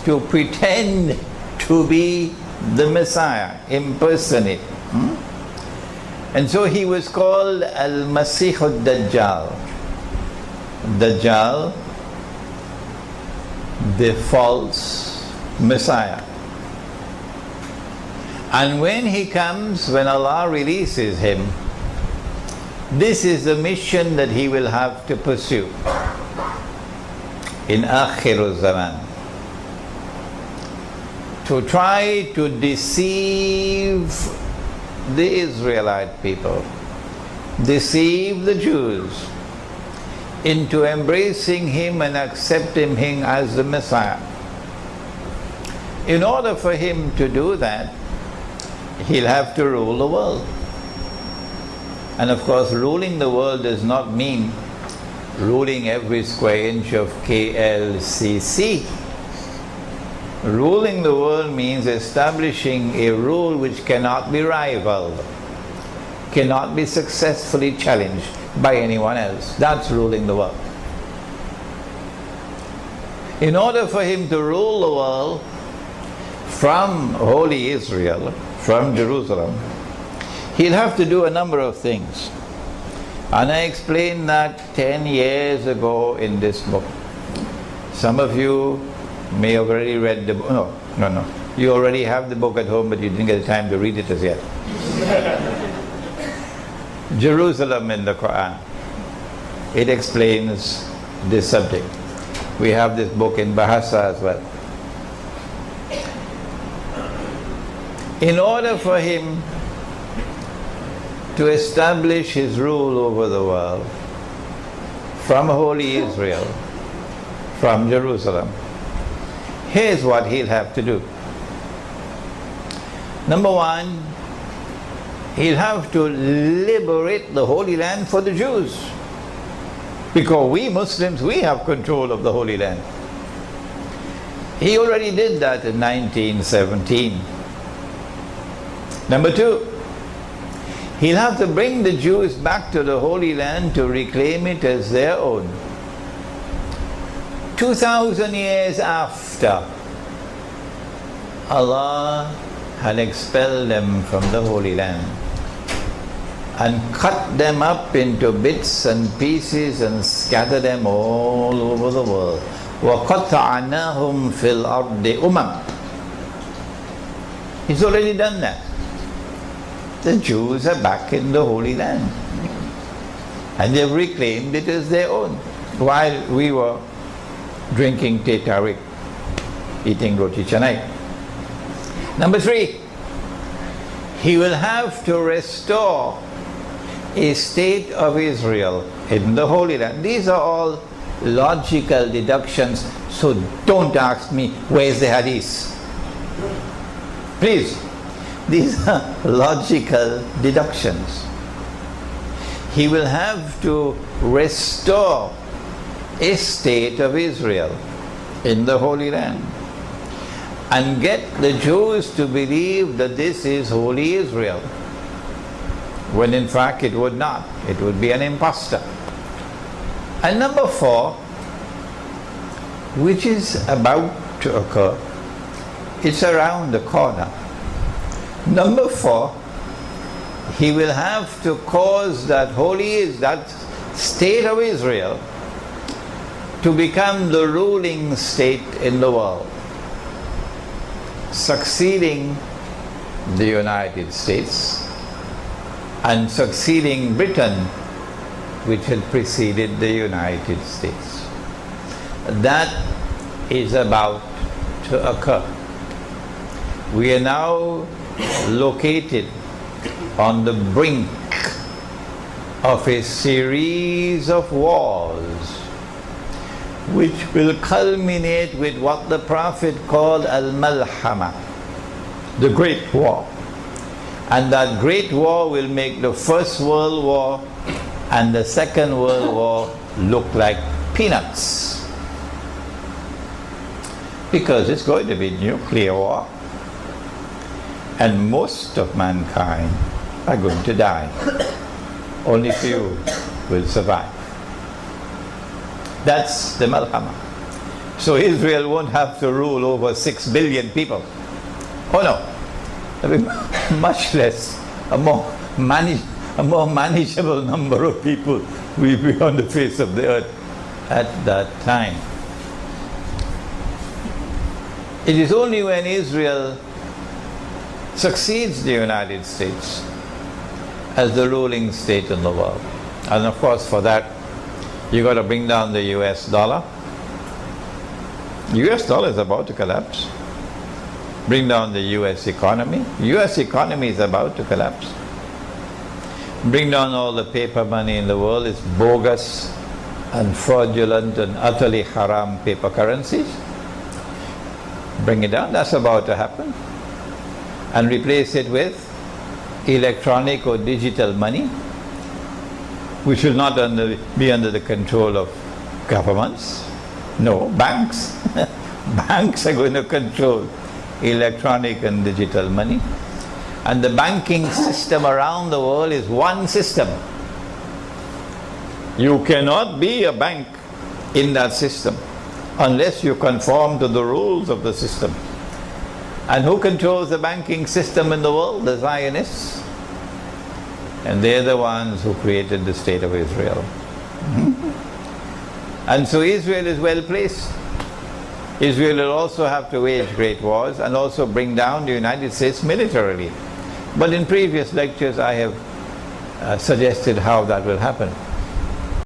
to pretend to be the Messiah, impersonate. And so he was called Al-Masih al-Dajjal. Dajjal, the false Messiah. And when he comes, when Allah releases him, this is the mission that he will have to pursue in Akhir Zaman. To try to deceive the Israelite people, deceive the Jews into embracing him and accepting him as the Messiah. In order for him to do that, he'll have to rule the world. And of course, ruling the world does not mean ruling every square inch of KLCC. Ruling the world means establishing a rule which cannot be rivaled, cannot be successfully challenged by anyone else. That's ruling the world. In order for him to rule the world from Holy Israel, from Jerusalem, he'll have to do a number of things. And I explained that 10 years ago in this book. Some of you may have already read the book. No. You already have the book at home, but you didn't get the time to read it as yet. Jerusalem in the Quran. It explains this subject. We have this book in Bahasa as well. In order for him to establish his rule over the world from Holy Israel, from Jerusalem, here's what he'll have to do. Number one, he'll have to liberate the Holy Land for the Jews. Because we Muslims, we have control of the Holy Land. He already did that in 1917. Number two, he'll have to bring the Jews back to the Holy Land to reclaim it as their own. 2,000 years after Allah had expelled them from the Holy Land and cut them up into bits and pieces and scattered them all over the world. وَقَطَعْنَاهُمْ فِي الْأَرْضِ أُمَمٍ. He's already done that. The Jews are back in the Holy Land and they've reclaimed it as their own, while we were drinking teh tarik, eating roti canai. Number three, he will have to restore a state of Israel in the Holy Land. These are all logical deductions, so don't ask me where's the hadith. Please, these are logical deductions. He will have to restore a state of Israel in the Holy Land and get the Jews to believe that this is Holy Israel, when in fact it would not. It would be an impostor. And number four, which is about to occur, it's around the corner. Number four, he will have to cause that that state of Israel to become the ruling state in the world, succeeding the United States and succeeding Britain, which had preceded the United States. That is about to occur. We are now located on the brink of a series of wars which will culminate with what the Prophet called Al-Malhama, the Great War. And that Great War will make the First World War and the Second World War look like peanuts. Because it's going to be nuclear war. And most of mankind are going to die. Only few will survive. That's the Malhama. So Israel won't have to rule over 6 billion people. Oh no, there'll be much less, a more manageable number of people will be on the face of the earth at that time. It is only when Israel succeeds the United States as the ruling state in the world. And of course, for that, you got to bring down the US dollar. US dollar is about to collapse. Bring down the US economy. US economy is about to collapse. Bring down all the paper money in the world. It's bogus and fraudulent and utterly haram paper currencies. Bring it down. That's about to happen. And replace it with electronic or digital money, which will not be under the control of governments. No, banks. Banks are going to control electronic and digital money. And the banking system around the world is one system. You cannot be a bank in that system unless you conform to the rules of the system. And who controls the banking system in the world? The Zionists. And they're the ones who created the state of Israel. And so Israel is well placed. Israel will also have to wage great wars and also bring down the United States militarily. But in previous lectures I have suggested how that will happen.